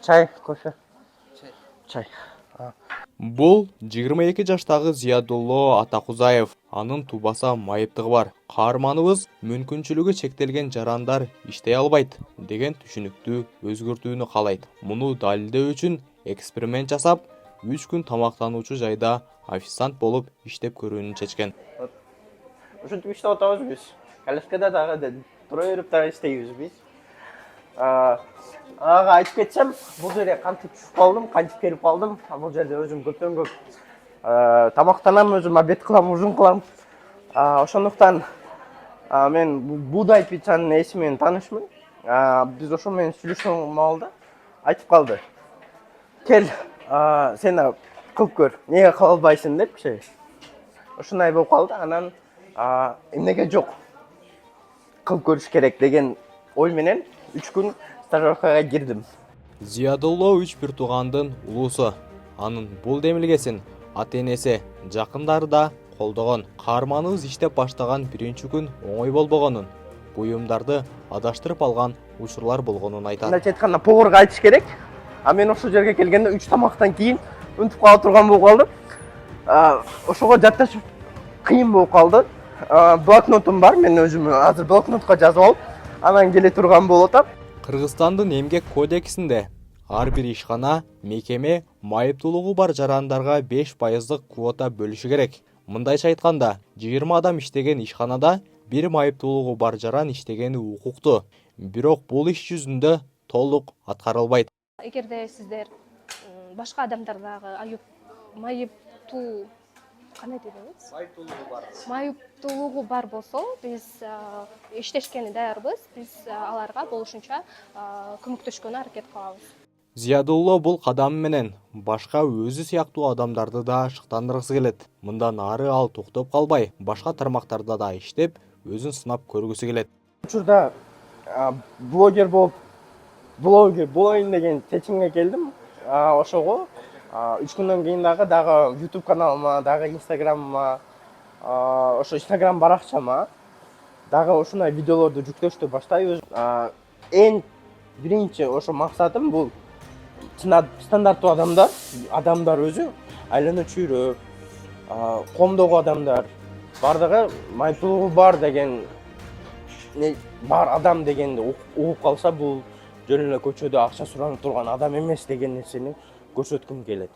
Чай, кофе. Чай. Бұл 22 жаштағы Зиядулло Атақұзаев. Анын тубаса майыптығы бар. Қаарманыбыз мүмкіншілігі шектелген жарандар іштей албайды деген түшінікті өзгөртүүнү қалайды. Мұны далилдөө үчүн эксперимент жасап, 3 күн тамақтануучу жайда официант болып иштеп көрүүнү чечкен. Ушинтип иштеп атабыз биз. Калескада дагы тура берип дагы иштейбиз биз. Ага айтып кетсем, бул жерге кантип түшүп калдым, кантип келип калдым. Бул жерде өзүм көптөн көп тамактанам, өзүм обед кылам, ужин кылам. Ошондуктан мен Будай пиццанын ээси менен таанышмын. Биз ошо менен сүйлөшкөн маалда айтып калды. Кел, сен кылып көр. Эмнеге кыла албайсың депчи. Ушундай болуп калды. Анан эмнеге жок. Кылып көрүш керек деген ой менен 3 күн стажировкага кирдим. Зиядулло 3 бир туугандын улуусу. Анын бул демилгесин ата-энеси, жакындары да колдогон. Каарманыбыз иштеп баштаган биринчи күн оңой болбогонун, буюмдарды адаштырып алган учурлар болгонун айтат. Мындайча айтканда поварга айтыш керек. Мен ошол жерге келгенде 3 тамактан кийин үнтүп кала турган болуп калдым. Ошого жатташып кыйын болуп калды. Блокнотум бар, мен өзүм азыр блокнотко жазып алып, анан келе турган болуп атам. Кыргызстандын эмгек кодексинде ар бир ишкана, мекеме майыптуулугу бар жарандарга 5% квота бөлүшү керек. Мындайча айтканда, 20 адам иштеген ишканада бир майыптуулугу бар жаран иштегени укуктуу. Бирок бул иш жүзүндө толук аткарылбайт. Эгерде сиздер башка адамдардагы майыптуу кандай дедиңиз? Майыптуулугу бар болсо, биз иштешкени даярбыз. Биз аларга болушунча көмөктөшкөнгө аракет кылабыз. Зиядулло бул кадамы менен башка өзү сыяктуу адамдарды да шыктандыргысы келет. Мындан ары ал токтоп калбай, башка тармактарда да иштеп, өзүн сынап көргүсү келет. Учурда блогер болоюн деген чечимге келдим. Ошого 3 күндөн кийин дагы YouTube каналыма, дагы Instagram'ыма, ошо Instagram баракчама дагы ушундай видеолорду жүктөштү баштайбыз. Эң биринчи ошо максатым бул стандарттуу адамдар өзү айлана чүйрө, коомдогу адамдар бардыгы майыптуулугу бар деген бар адам дегенди угуп калса, бул жөн эле көчөдө акча суранып турган адам эмес деген нерсени көрсөткүм келет.